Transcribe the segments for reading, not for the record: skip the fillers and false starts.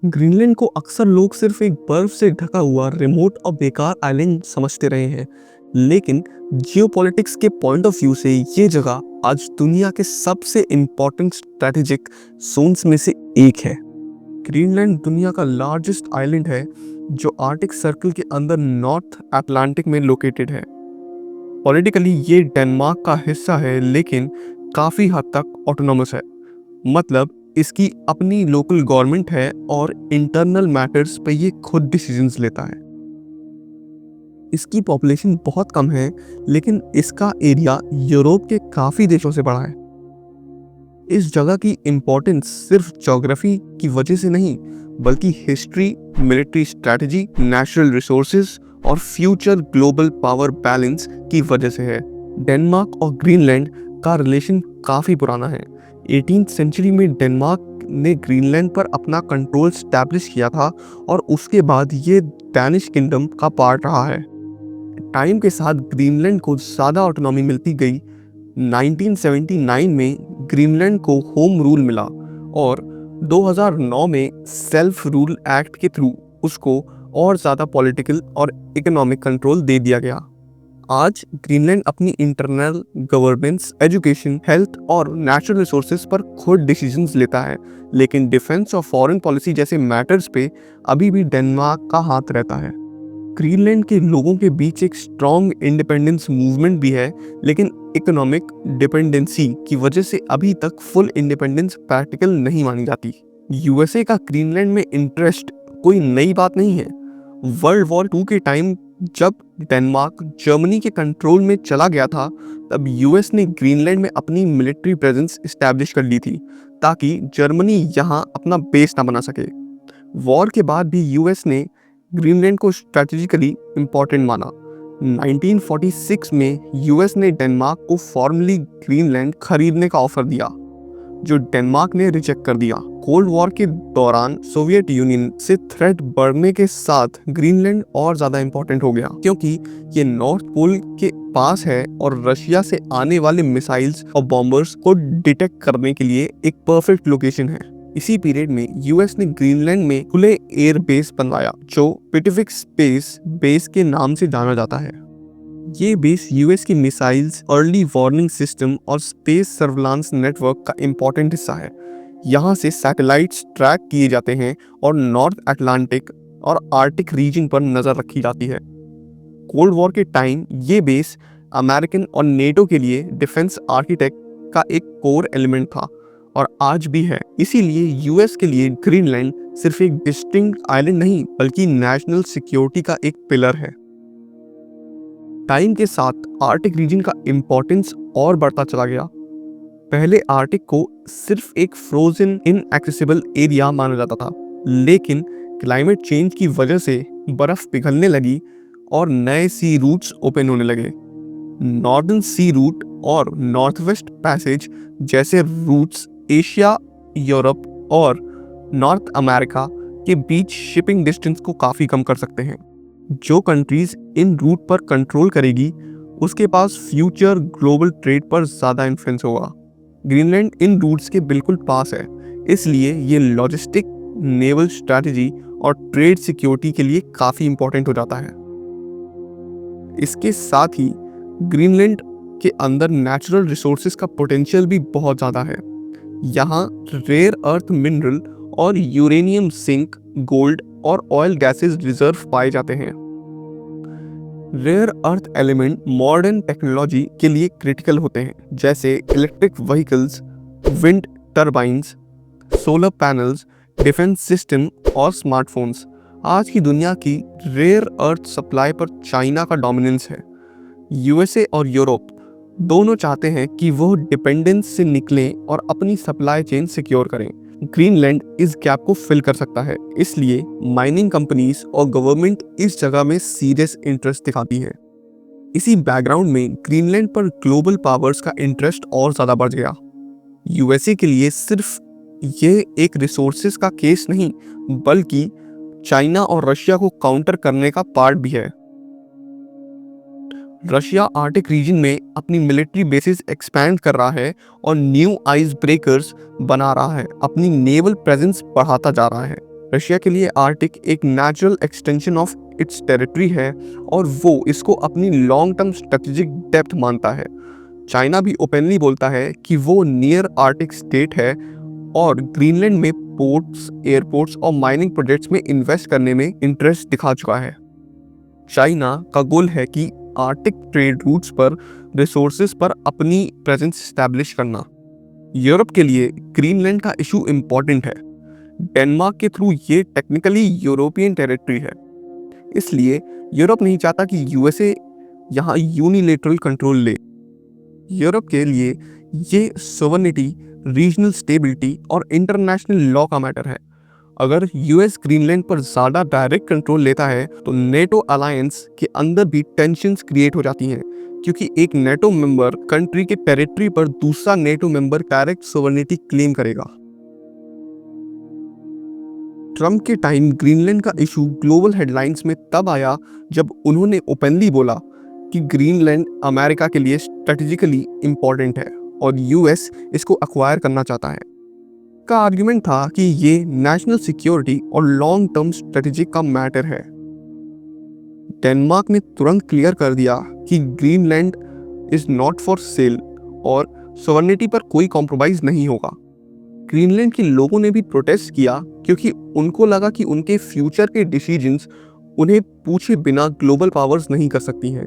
Greenland को अक्सर लोग सिर्फ एक बर्फ से ढका हुआ रिमोट और बेकार आइलैंड समझते रहे हैं, लेकिन जियोपॉलिटिक्स के पॉइंट ऑफ व्यू से ये जगह आज दुनिया के सबसे इम्पोर्टेंट स्ट्रेटेजिक जोन्स में से एक है। ग्रीनलैंड दुनिया का लार्जेस्ट आइलैंड है जो आर्कटिक सर्कल के अंदर नॉर्थ अटलांटिक में लोकेटेड है। पॉलिटिकली ये डेनमार्क का हिस्सा है, लेकिन काफ़ी हद तक ऑटोनॉमस है। मतलब इसकी अपनी लोकल गवर्नमेंट है और इंटरनल मैटर्स पे ये खुद डिसीजंस लेता है। इसकी पॉपुलेशन बहुत कम है, लेकिन इसका एरिया यूरोप के काफ़ी देशों से बड़ा है। इस जगह की इम्पोर्टेंस सिर्फ ज्योग्राफी की वजह से नहीं, बल्कि history, military strategy, natural resources और फ्यूचर ग्लोबल पावर बैलेंस की वजह से है। डेनमार्क और ग्रीनलैंड का रिलेशन काफ़ी पुराना है। 18th सेंचुरी में डेनमार्क ने ग्रीनलैंड पर अपना कंट्रोल स्टैब्लिश किया था और उसके बाद ये डैनिश किंगडम का पार्ट रहा है। टाइम के साथ ग्रीनलैंड को ज़्यादा ऑटोनॉमी मिलती गई। 1979 में ग्रीनलैंड को होम रूल मिला और 2009 में सेल्फ रूल एक्ट के थ्रू उसको और ज़्यादा पॉलिटिकल और इकोनॉमिक कंट्रोल दे दिया गया। आज ग्रीनलैंड अपनी इंटरनल गवर्नेंस, एजुकेशन, हेल्थ और नेचुरल रिसोर्सेज पर खुद डिसीजंस लेता है, लेकिन डिफेंस और फॉरेन पॉलिसी जैसे मैटर्स पे अभी भी डेनमार्क का हाथ रहता है। ग्रीनलैंड के लोगों के बीच एक स्ट्रॉन्ग इंडिपेंडेंस मूवमेंट भी है, लेकिन इकोनॉमिक डिपेंडेंसी की वजह से अभी तक फुल इंडिपेंडेंस प्रैक्टिकल नहीं मानी जाती। यूएसए का ग्रीनलैंड में इंटरेस्ट कोई नई बात नहीं है। वर्ल्ड वॉर 2 के टाइम जब डेनमार्क जर्मनी के कंट्रोल में चला गया था, तब यूएस ने ग्रीनलैंड में अपनी मिलिट्री प्रेजेंस इस्टेब्लिश कर ली थी ताकि जर्मनी यहाँ अपना बेस ना बना सके। वॉर के बाद भी यूएस ने ग्रीनलैंड को स्ट्रेटेजिकली इम्पोर्टेंट माना। 1946 में यूएस ने डेनमार्क को फॉर्मली ग्रीनलैंड खरीदने का ऑफर दिया, जो डेनमार्क ने रिजेक्ट कर दिया। कोल्ड वॉर के दौरान सोवियत यूनियन से थ्रेट बढ़ने के साथ ग्रीनलैंड और ज़्यादा इम्पोर्टेंट हो गया, क्योंकि ये नॉर्थ पोल के पास है और रशिया से आने वाले मिसाइल्स और बॉम्बर्स को डिटेक्ट करने के लिए एक परफेक्ट लोकेशन है। इसी पीरियड में यूएस ने ग्रीनलैंड में खुले एयर बेस बनवाया, जो पैसिफिक स्पेस बेस के नाम से जाना जाता है। ये बेस यूएस की मिसाइल्स, अर्ली वार्निंग सिस्टम और स्पेस सर्विलांस नेटवर्क का इम्पोर्टेंट हिस्सा है। यहाँ से सैटेलाइट्स ट्रैक किए जाते हैं और नॉर्थ अटलांटिक और आर्कटिक रीजन पर नज़र रखी जाती है। कोल्ड वॉर के टाइम ये बेस अमेरिकन और नेटो के लिए डिफेंस आर्किटेक्ट का एक कोर एलिमेंट था और आज भी है। इसीलिए यूएस के लिए ग्रीनलैंड सिर्फ एक डिस्टिंक्ट आइलैंड नहीं, बल्कि नेशनल सिक्योरिटी का एक पिलर है। टाइम के साथ आर्कटिक रीजन का इम्पोर्टेंस और बढ़ता चला गया। पहले आर्कटिक को सिर्फ एक फ्रोजन इनएक्सेसिबल एरिया माना जाता था, लेकिन क्लाइमेट चेंज की वजह से बर्फ पिघलने लगी और नए सी रूट्स ओपन होने लगे। नॉर्दर्न सी रूट और नॉर्थ वेस्ट पैसेज जैसे रूट्स एशिया, यूरोप और नॉर्थ अमेरिका के बीच शिपिंग डिस्टेंस को काफ़ी कम कर सकते हैं। जो कंट्रीज इन रूट पर कंट्रोल करेगी, उसके पास फ्यूचर ग्लोबल ट्रेड पर ज़्यादा इन्फ्लुएंस होगा। ग्रीनलैंड इन रूट्स के बिल्कुल पास है, इसलिए ये लॉजिस्टिक, नेवल स्ट्रैटेजी और ट्रेड सिक्योरिटी के लिए काफ़ी इंपॉर्टेंट हो जाता है। इसके साथ ही ग्रीनलैंड के अंदर नेचुरल रिसोर्सेज का पोटेंशियल भी बहुत ज़्यादा है। यहाँ रेयर अर्थ मिनरल और यूरेनियम, जिंक, गोल्ड और ऑयल गैसेस रिजर्व पाए जाते हैं। Rare earth element modern technology के लिए क्रिटिकल होते हैं, जैसे electric vehicles, wind turbines, solar panels, defence system और स्मार्टफोन्स। आज की दुनिया की रेयर अर्थ सप्लाई पर चाइना का डोमिनेंस है। यूएसए और यूरोप दोनों चाहते हैं कि वो डिपेंडेंस से निकलें और अपनी सप्लाई चेन सिक्योर करें। ग्रीनलैंड इस गैप को फिल कर सकता है, इसलिए माइनिंग कंपनीज और गवर्नमेंट इस जगह में सीरियस इंटरेस्ट दिखाती है। इसी बैकग्राउंड में ग्रीनलैंड पर ग्लोबल पावर्स का इंटरेस्ट और ज़्यादा बढ़ गया। यूएसए के लिए सिर्फ ये एक रिसोर्सेज का केस नहीं, बल्कि चाइना और रशिया को काउंटर करने का पार्ट भी है। रशिया आर्कटिक रीजन में अपनी मिलिट्री बेसिस एक्सपैंड कर रहा है और न्यू आइस ब्रेकर्स बना रहा है, अपनी नेवल प्रेजेंस बढ़ाता जा रहा है। रशिया के लिए आर्टिक एक natural extension of its territory है और वो इसको अपनी लॉन्ग टर्म स्ट्रेटेजिक डेप्थ मानता है। चाइना भी ओपनली बोलता है कि वो नियर आर्टिक स्टेट है और ग्रीनलैंड में पोर्ट्स, एयरपोर्ट्स और माइनिंग प्रोजेक्ट्स में इन्वेस्ट करने में इंटरेस्ट दिखा चुका है। चाइना का गोल है कि आर्टिक ट्रेड रूट्स पर रिसोर्सेज पर अपनी प्रेजेंस स्टैब्लिश करना। यूरोप के लिए ग्रीनलैंड का इशू इम्पॉर्टेंट है। डेनमार्क के थ्रू ये टेक्निकली यूरोपियन टेरिटरी है, इसलिए यूरोप नहीं चाहता कि यूएसए यहाँ यूनिलेटरल कंट्रोल ले। यूरोप के लिए ये सोवरेनिटी, रीजनल स्टेबिलिटी और इंटरनेशनल लॉ का मैटर है। अगर यूएस ग्रीनलैंड पर ज़्यादा डायरेक्ट कंट्रोल लेता है तो नेटो अलायंस के अंदर भी टेंशन्स क्रिएट हो जाती हैं, क्योंकि एक नेटो मेंबर कंट्री के टेरिटरी पर दूसरा NATO member direct sovereignty claim करेगा। ट्रम्प के टाइम ग्रीनलैंड का इशू ग्लोबल हेडलाइंस में तब आया जब उन्होंने ओपनली बोला कि ग्रीनलैंड अमेरिका के लिए स्ट्रेटेजिकली इंपॉर्टेंट है और यूएस इसको अक्वायर करना चाहता है। का आर्गुमेंट था कि ये नेशनल सिक्योरिटी और लॉन्ग टर्म स्ट्रेटेजी का मैटर है। डेनमार्क ने तुरंत क्लियर कर दिया कि Greenland is not for sale और सॉवरेनिटी पर कोई कॉम्प्रोमाइज नहीं होगा। ग्रीनलैंड के लोगों ने भी प्रोटेस्ट किया क्योंकि उनको लगा कि उनके फ्यूचर के डिसीजंस उन्हें पूछे बिना ग्लोबल पावर्स नहीं कर सकती हैं।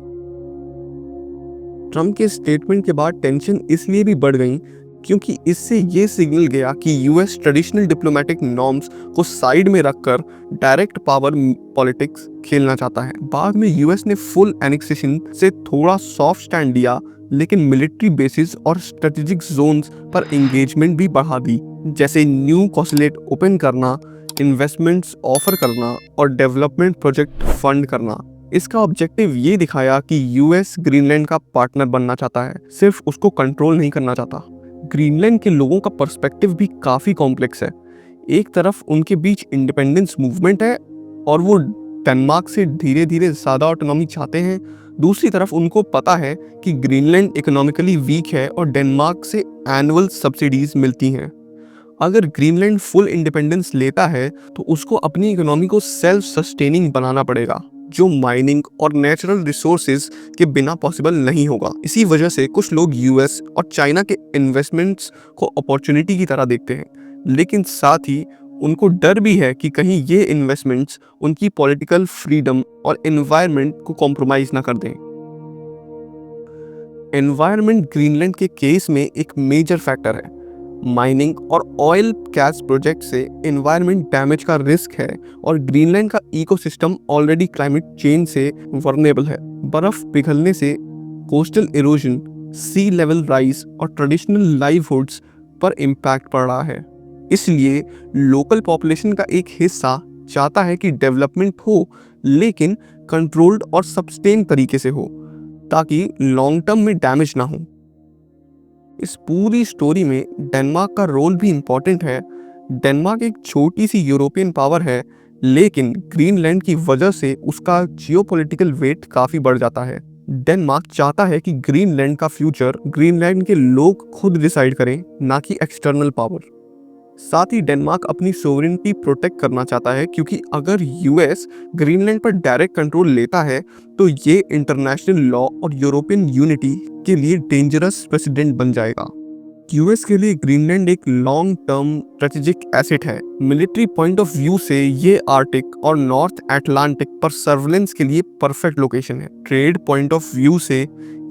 ट्रम्प के स्टेटमेंट के बाद टेंशन इसलिए भी बढ़ गई क्योंकि इससे ये सिग्नल गया कि यूएस ट्रेडिशनल डिप्लोमेटिक नॉर्म्स को साइड में रखकर डायरेक्ट पावर पॉलिटिक्स खेलना चाहता है। बाद में यूएस ने फुल एनेक्सेशन से थोड़ा सॉफ्ट स्टैंड लिया, लेकिन मिलिट्री बेसिस और स्ट्रेटेजिक जोन्स पर एंगेजमेंट भी बढ़ा दी, जैसे न्यू कॉन्सुलेट ओपन करना, इन्वेस्टमेंट्स ऑफर करना और डेवलपमेंट प्रोजेक्ट फंड करना। इसका ऑब्जेक्टिव ये दिखाया कि यूएस ग्रीनलैंड का पार्टनर बनना चाहता है, सिर्फ उसको कंट्रोल नहीं करना चाहता। ग्रीनलैंड के लोगों का पर्सपेक्टिव भी काफ़ी कॉम्प्लेक्स है। एक तरफ उनके बीच इंडिपेंडेंस मूवमेंट है और वो डेनमार्क से धीरे धीरे ज़्यादा ऑटोनॉमी चाहते हैं। दूसरी तरफ उनको पता है कि ग्रीनलैंड इकोनॉमिकली वीक है और डेनमार्क से एनुअल सब्सिडीज मिलती हैं। अगर ग्रीनलैंड फुल इंडिपेंडेंस लेता है तो उसको अपनी इकोनॉमी को सेल्फ सस्टेनिंग बनाना पड़ेगा, जो माइनिंग और नेचुरल रिसोर्सेज के बिना पॉसिबल नहीं होगा। इसी वजह से कुछ लोग यूएस और चाइना के इन्वेस्टमेंट्स को अपॉर्चुनिटी की तरह देखते हैं, लेकिन साथ ही उनको डर भी है कि कहीं ये इन्वेस्टमेंट्स उनकी पॉलिटिकल फ्रीडम और एनवायरनमेंट को कॉम्प्रोमाइज ना कर दें। एनवायरनमेंट ग्रीनलैंड के केस में एक मेजर फैक्टर है। माइनिंग और ऑयल गैस प्रोजेक्ट से एनवायरनमेंट डैमेज का रिस्क है और ग्रीनलैंड का इकोसिस्टम ऑलरेडी क्लाइमेट चेंज से वल्नरेबल है। बर्फ पिघलने से कोस्टल इरोजन, सी लेवल राइज और ट्रेडिशनल लाइवहुड्स पर इम्पैक्ट पड़ रहा है। इसलिए लोकल पॉपुलेशन का एक हिस्सा चाहता है कि डेवलपमेंट हो, लेकिन कंट्रोल्ड और सस्टेन तरीके से हो, ताकि लॉन्ग टर्म में डैमेज ना हो। इस पूरी स्टोरी में डेनमार्क का रोल भी इम्पॉर्टेंट है। डेनमार्क एक छोटी सी यूरोपियन पावर है, लेकिन ग्रीनलैंड की वजह से उसका जियोपॉलिटिकल वेट काफ़ी बढ़ जाता है। डेनमार्क चाहता है कि ग्रीनलैंड का फ्यूचर ग्रीनलैंड के लोग खुद डिसाइड करें, ना कि एक्सटर्नल पावर। साथ ही डेनमार्क अपनी सोवरेनिटी प्रोटेक्ट करना चाहता है, क्योंकि अगर यूएस ग्रीनलैंड पर डायरेक्ट कंट्रोल लेता है तो ये इंटरनेशनल लॉ और यूरोपियन यूनिटी के लिए डेंजरस प्रेसिडेंट बन जाएगा। यूएस के लिए ग्रीनलैंड एक लॉन्ग टर्म स्ट्रेटेजिक एसेट है। मिलिट्री पॉइंट ऑफ व्यू से ये आर्टिक और नॉर्थ अटलांटिक पर सर्वेलेंस के लिए परफेक्ट लोकेशन है। ट्रेड पॉइंट ऑफ व्यू से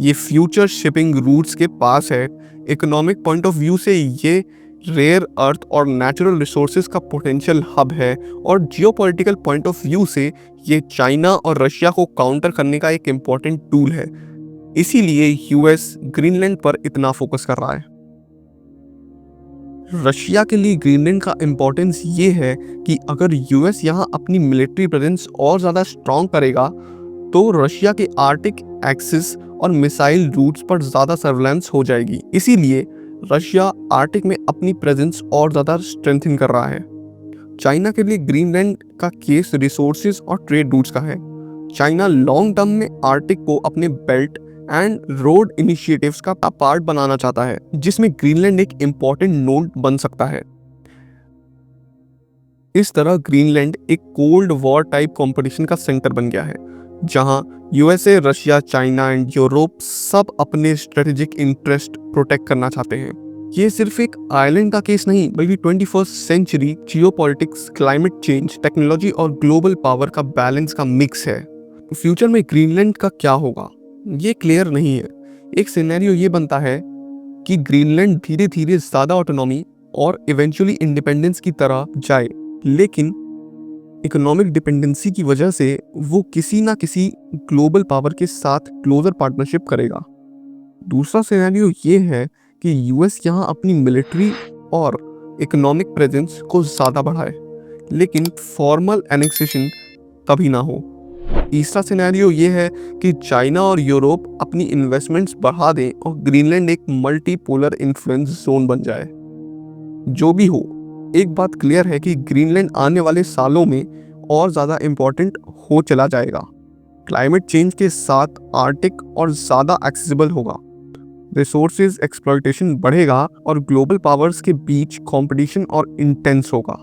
ये फ्यूचर शिपिंग रूट्स के पास है। इकोनॉमिक पॉइंट ऑफ व्यू से ये रेयर अर्थ और नेचुरल रिसोर्सेज का पोटेंशियल हब है, और जियोपॉलिटिकल पॉइंट ऑफ व्यू से ये चाइना और रशिया को काउंटर करने का एक इम्पॉर्टेंट टूल है। इसीलिए यूएस ग्रीनलैंड पर इतना फोकस कर रहा है। रशिया के लिए ग्रीनलैंड का इम्पोर्टेंस ये है कि अगर यूएस यहाँ अपनी मिलिट्री प्रेजेंस और ज़्यादा स्ट्रॉन्ग करेगा तो रशिया के आर्टिक एक्सिस और मिसाइल रूट्स पर ज़्यादा सर्वेलेंस हो जाएगी। इसीलिए रशिया आर्टिक में अपनी प्रेजेंस और ज़्यादा स्ट्रेंथन कर रहा है। चाइना के लिए ग्रीनलैंड का केस रिसोर्सेज और ट्रेड रूट्स का है। चाइना लॉन्ग टर्म में आर्टिक को अपने बेल्ट एंड रोड इनिशिएटिव्स का पार्ट बनाना चाहता है, जिसमें ग्रीनलैंड एक इम्पॉर्टेंट नोड बन सकता है। इस तरह ग्रीनलैंड एक कोल्ड वॉर टाइप कंपटीशन का सेंटर बन गया है, जहां USA, Russia, China and Europe सब अपने स्ट्रेटेजिक इंटरेस्ट प्रोटेक्ट करना चाहते हैं। ये सिर्फ एक आइलैंड का केस नहीं, बल्कि 21st century geopolitics, climate change, technology और ग्लोबल पावर का बैलेंस का मिक्स है। फ्यूचर में ग्रीनलैंड का क्या होगा ये क्लियर नहीं है। एक सिनेरियो ये बनता है कि ग्रीनलैंड धीरे धीरे ज़्यादा ऑटोनॉमी और इवेंचुअली इंडिपेंडेंस की तरह जाए, लेकिन इकोनॉमिक डिपेंडेंसी की वजह से वो किसी ना किसी ग्लोबल पावर के साथ क्लोजर पार्टनरशिप करेगा। दूसरा सिनेरियो ये है कि यूएस यहाँ अपनी मिलिट्री और इकोनॉमिक प्रेजेंस को ज़्यादा बढ़ाए, लेकिन फॉर्मल एनेक्सेशन कभी ना हो। तीसरा सिनेरियो ये है कि चाइना और यूरोप अपनी इन्वेस्टमेंट्स बढ़ा दें और ग्रीनलैंड एक मल्टीपोलर इन्फ्लुएंस जोन बन जाए। जो भी हो, एक बात क्लियर है कि ग्रीनलैंड आने वाले सालों में और ज़्यादा इम्पोर्टेंट हो चला जाएगा। क्लाइमेट चेंज के साथ आर्कटिक और ज़्यादा एक्सेसिबल होगा, रिसोर्सेज एक्सप्लॉयटेशन बढ़ेगा और ग्लोबल पावर्स के बीच कंपटीशन और इंटेंस होगा।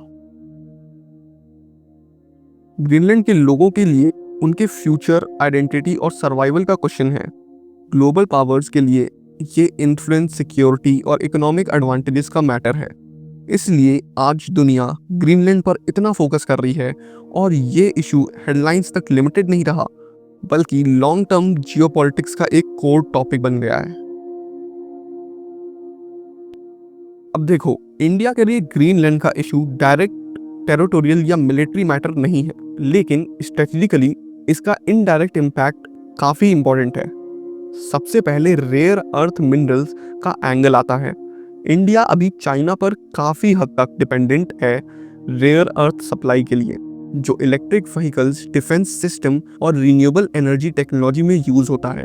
ग्रीनलैंड के लोगों के लिए उनके फ्यूचर, आइडेंटिटी और सर्वाइवल का क्वेश्चन है। ग्लोबल पावर्स के लिए ये इन्फ्लुएंस, सिक्योरिटी और इकोनॉमिक एडवांटेजेस का मैटर है। इसलिए आज दुनिया ग्रीनलैंड पर इतना फोकस कर रही है और ये इशू हेडलाइंस तक लिमिटेड नहीं रहा, बल्कि लॉन्ग टर्म जियोपॉलिटिक्स का एक कोर टॉपिक बन गया है। अब देखो, इंडिया के लिए ग्रीनलैंड का इशू डायरेक्ट टेरिटोरियल या मिलिट्री मैटर नहीं है, लेकिन स्ट्रेटेजिकली इसका इनडायरेक्ट इम्पैक्ट काफ़ी इंपॉर्टेंट है। सबसे पहले रेयर अर्थ मिनरल्स का एंगल आता है। इंडिया अभी चाइना पर काफ़ी हद तक डिपेंडेंट है रेयर अर्थ सप्लाई के लिए, जो इलेक्ट्रिक व्हीकल्स, डिफेंस सिस्टम और रिन्यूएबल एनर्जी टेक्नोलॉजी में यूज़ होता है।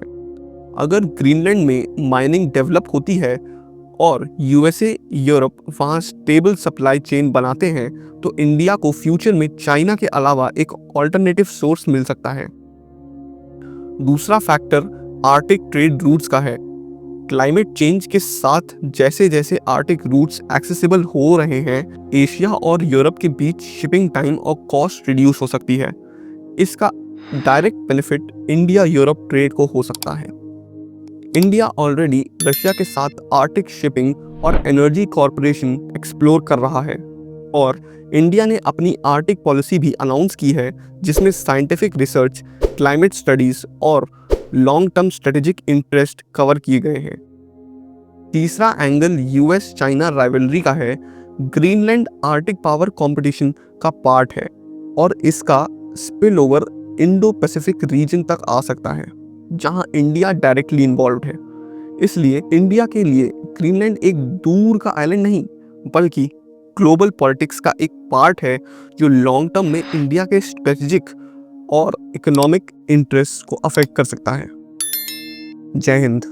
अगर ग्रीनलैंड में माइनिंग डेवलप होती है और यूएसए, यूरोप वहाँ स्टेबल सप्लाई चेन बनाते हैं, तो इंडिया को फ्यूचर में चाइना के अलावा एक ऑल्टरनेटिव सोर्स मिल सकता है। दूसरा फैक्टर आर्कटिक ट्रेड रूट्स का है। क्लाइमेट चेंज के साथ जैसे जैसे आर्कटिक रूट्स एक्सेसिबल हो रहे हैं, एशिया और यूरोप के बीच शिपिंग टाइम और कॉस्ट रिड्यूस हो सकती है। इसका direct benefit India Europe trade को हो सकता है। इंडिया ऑलरेडी रशिया के साथ आर्कटिक शिपिंग और एनर्जी कॉरपोरेशन एक्सप्लोर कर रहा है, और इंडिया ने अपनी आर्कटिक पॉलिसी भी अनाउंस की है, जिसमें साइंटिफिक रिसर्च, क्लाइमेट स्टडीज और long term strategic interest cover किए गए हैं। तीसरा एंगल यूएस चाइना राइवलरी का है। ग्रीनलैंड आर्कटिक पावर कंपटीशन का पार्ट है और इसका spill over Indo Pacific region तक आ सकता है, जहां इंडिया डायरेक्टली इन्वॉल्व है। इसलिए इंडिया के लिए ग्रीनलैंड एक दूर का आइलैंड नहीं, बल्कि ग्लोबल पॉलिटिक्स का एक पार्ट है, जो लॉन्ग टर्म में इंडिया के स्ट्रेटेजिक और इकोनॉमिक इंटरेस्ट को अफेक्ट कर सकता है। जय हिंद।